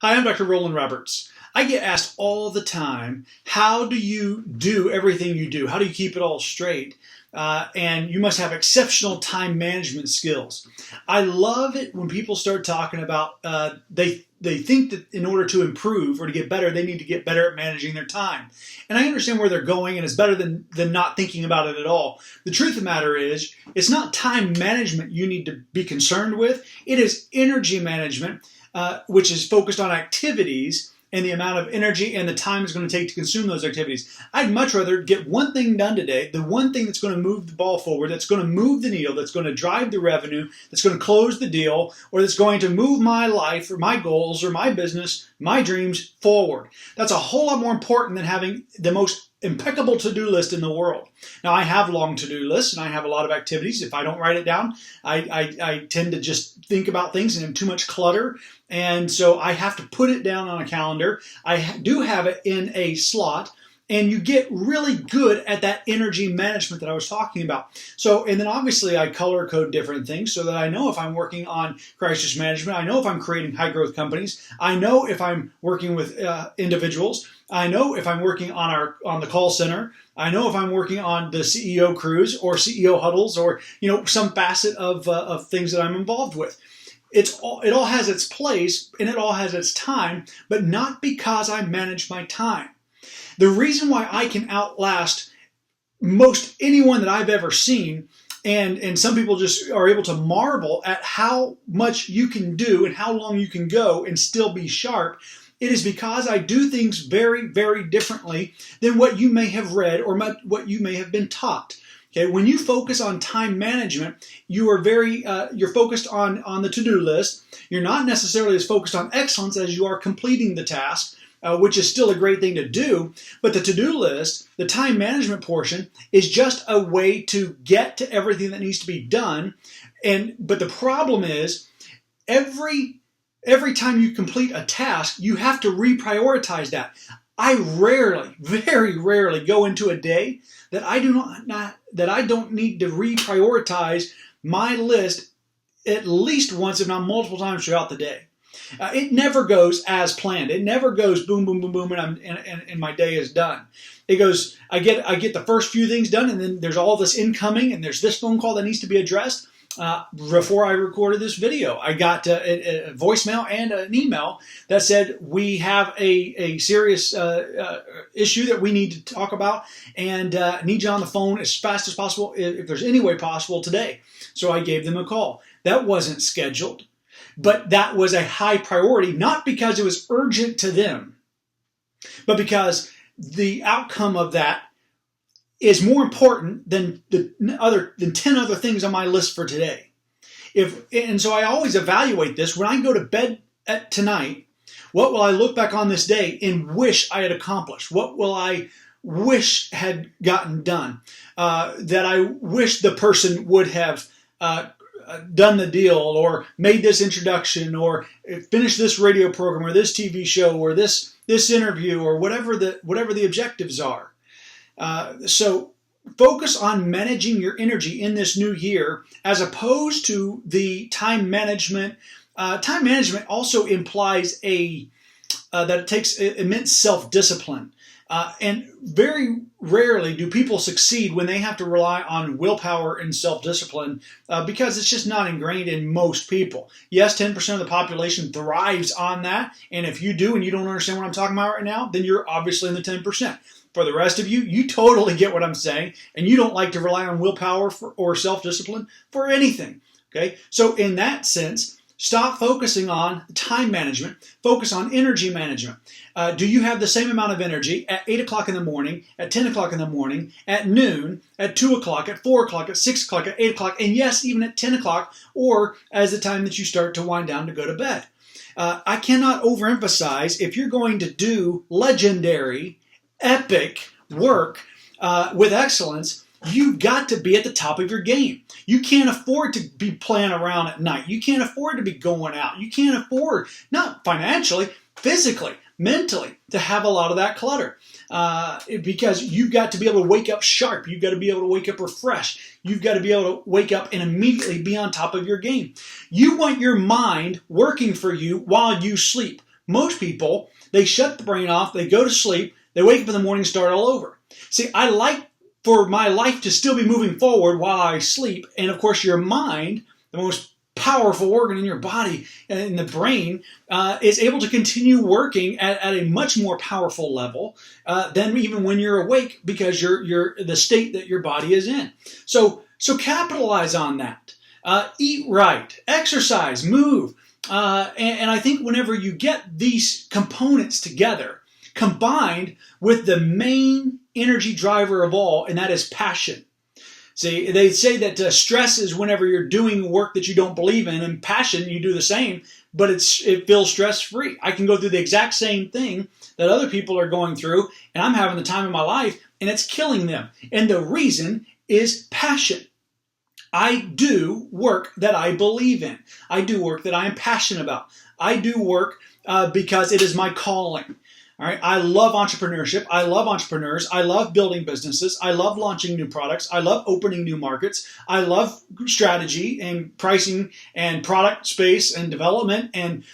Hi, I'm Dr. Rollan Roberts. I get asked all the time, how do you do everything you do? How do you keep it all straight? And you must have exceptional time management skills. I love it when people start talking about they think that in order to improve or to get better, they need to get better at managing their time. And I understand where they're going, and it's better than not thinking about it at all. The truth of the matter is, it's not time management you need to be concerned with. It is energy management, which is focused on activities and the amount of energy and the time it's going to take to consume those activities. I'd much rather get one thing done today, the one thing that's going to move the ball forward, that's going to move the needle, that's going to drive the revenue, that's going to close the deal, or that's going to move my life or my goals or my business, my dreams forward. That's a whole lot more important than having the most impeccable to-do list in the world. Now, I have long to-do lists and I have a lot of activities. If I don't write it down, I tend to just think about things and have too much clutter. And so I have to put it down on a calendar. I do have it in a slot, and you get really good at that energy management that I was talking about. So, and then obviously I color code different things so that I know if I'm working on crisis management, I know if I'm creating high growth companies, I know if I'm working with individuals, I know if I'm working on the call center, I know if I'm working on the CEO cruise or CEO huddles or some facet of things that I'm involved with. It all has its place and it all has its time, but not because I manage my time. The reason why I can outlast most anyone that I've ever seen, and some people just are able to marvel at how much you can do and how long you can go and still be sharp, it is because I do things very, very differently than what you may have read or what you may have been taught. Okay, when you focus on time management, you're focused on the to-do list. You're not necessarily as focused on excellence as you are completing the task, which is still a great thing to do. But the to-do list, the time management portion, is just a way to get to everything that needs to be done. But the problem is, every time you complete a task, you have to reprioritize that. I rarely, very rarely go into a day that I don't need to reprioritize my list at least once, if not multiple times throughout the day. It never goes as planned. It never goes boom, boom, boom, boom, and my day is done. It goes, I get the first few things done, and then there's all this incoming, and there's this phone call that needs to be addressed. Before I recorded this video, I got a voicemail and an email that said we have a serious issue that we need to talk about, and need you on the phone as fast as possible, if there's any way possible today. So I gave them a call. That wasn't scheduled, but that was a high priority, not because it was urgent to them, but because the outcome of that is more important than 10 other things on my list for today. And so I always evaluate this. When I go to bed tonight, what will I look back on this day and wish I had accomplished? What will I wish had gotten done? That I wish the person would have done the deal, or made this introduction, or finished this radio program, or this TV show, or this interview, or whatever the objectives are. So focus on managing your energy in this new year as opposed to the time management. Time management also implies that it takes immense self-discipline. And very rarely do people succeed when they have to rely on willpower and self-discipline because it's just not ingrained in most people. Yes, 10% of the population thrives on that. And if you do and you don't understand what I'm talking about right now, then you're obviously in the 10%. For the rest of you, you totally get what I'm saying, and you don't like to rely on willpower or self-discipline for anything. Okay, so in that sense, stop focusing on time management. Focus on energy management. Do you have the same amount of energy at 8 o'clock in the morning, at 10 o'clock in the morning, at noon, at 2 o'clock, at 4 o'clock, at 6 o'clock, at 8 o'clock, and yes, even at 10 o'clock, or as the time that you start to wind down to go to bed? I cannot overemphasize, if you're going to do legendary, epic work with excellence, you've got to be at the top of your game. You can't afford to be playing around at night. You can't afford to be going out. You can't afford, not financially, physically, mentally, to have a lot of that clutter. Because you've got to be able to wake up sharp. You've got to be able to wake up refreshed. You've got to be able to wake up and immediately be on top of your game. You want your mind working for you while you sleep. Most people, they shut the brain off, they go to sleep, they wake up in the morning and start all over. See, I like for my life to still be moving forward while I sleep. And of course, your mind, the most powerful organ in your body and in the brain, is able to continue working at a much more powerful level than even when you're awake, because you're the state that your body is in. So capitalize on that. Eat right, exercise, move. And I think whenever you get these components together, combined with the main energy driver of all, and that is passion. See, they say that stress is whenever you're doing work that you don't believe in, and passion, you do the same, but it feels stress-free. I can go through the exact same thing that other people are going through, and I'm having the time of my life, and it's killing them. And the reason is passion. I do work that I believe in. I do work that I am passionate about. I do work because it is my calling. All right. I love entrepreneurship. I love entrepreneurs. I love building businesses. I love launching new products. I love opening new markets. I love strategy and pricing and product space and development and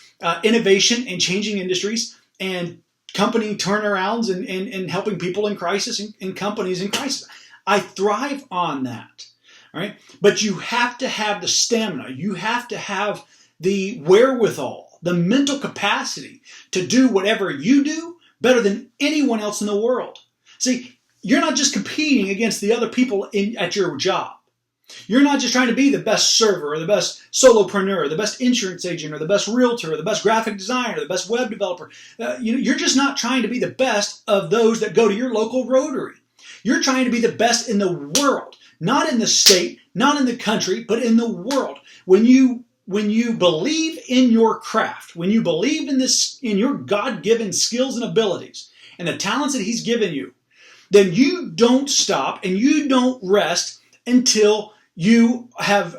innovation and changing industries and company turnarounds and helping people in crisis and companies in crisis. I thrive on that. All right. But you have to have the stamina. You have to have the wherewithal, the mental capacity to do whatever you do better than anyone else in the world. See, you're not just competing against the other people at your job. You're not just trying to be the best server or the best solopreneur, or the best insurance agent, or the best realtor, or the best graphic designer, or the best web developer. You're just not trying to be the best of those that go to your local Rotary. You're trying to be the best in the world, not in the state, not in the country, but in the world. When you believe in your craft, when you believe in your God-given skills and abilities and the talents that He's given you, then you don't stop and you don't rest until you have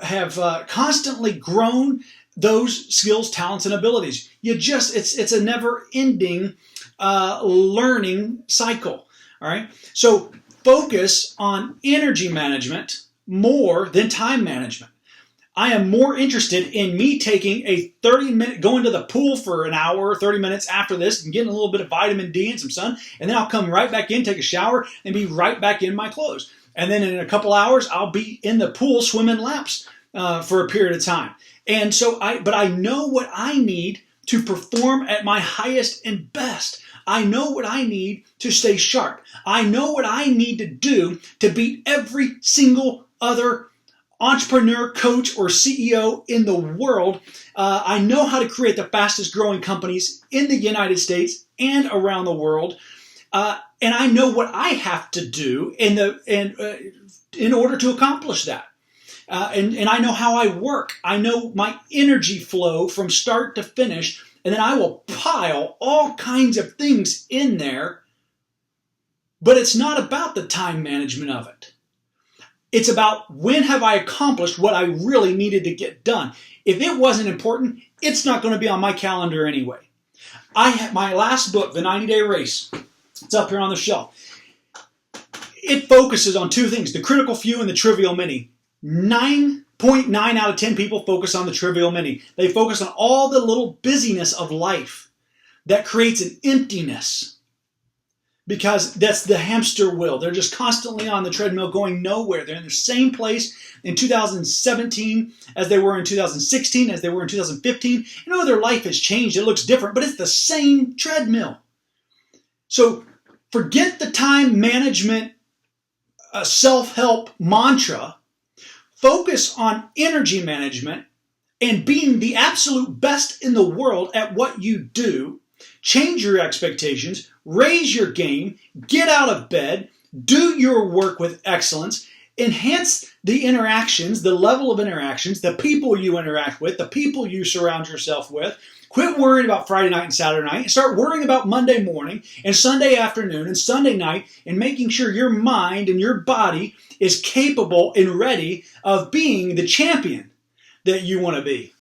constantly grown those skills, talents, and abilities. It's a never-ending learning cycle. All right. So focus on energy management more than time management. I am more interested in me taking a 30-minute, going to the pool for an hour or 30 minutes after this and getting a little bit of vitamin D and some sun, and then I'll come right back in, take a shower, and be right back in my clothes. And then in a couple hours, I'll be in the pool swimming laps for a period of time. And so but I know what I need to perform at my highest and best. I know what I need to stay sharp. I know what I need to do to beat every single other entrepreneur, coach, or CEO in the world. I know how to create the fastest growing companies in the United States and around the world. And I know what I have to do in order to accomplish that. And I know how I work. I know my energy flow from start to finish. And then I will pile all kinds of things in there. But it's not about the time management of it. It's about when have I accomplished what I really needed to get done. If it wasn't important, it's not going to be on my calendar anyway. My last book, The 90-Day Race, it's up here on the shelf. It focuses on two things, the critical few and the trivial many. 9.9 out of 10 people focus on the trivial many. They focus on all the little busyness of life that creates an emptiness. Because that's the hamster wheel. They're just constantly on the treadmill going nowhere. They're in the same place in 2017 as they were in 2016, as they were in 2015. You know, their life has changed. It looks different, but it's the same treadmill. So forget the time management self-help mantra. Focus on energy management and being the absolute best in the world at what you do. Change your expectations, raise your game, get out of bed, do your work with excellence, enhance the interactions, the level of interactions, the people you interact with, the people you surround yourself with. Quit worrying about Friday night and Saturday night and start worrying about Monday morning and Sunday afternoon and Sunday night and making sure your mind and your body is capable and ready of being the champion that you want to be.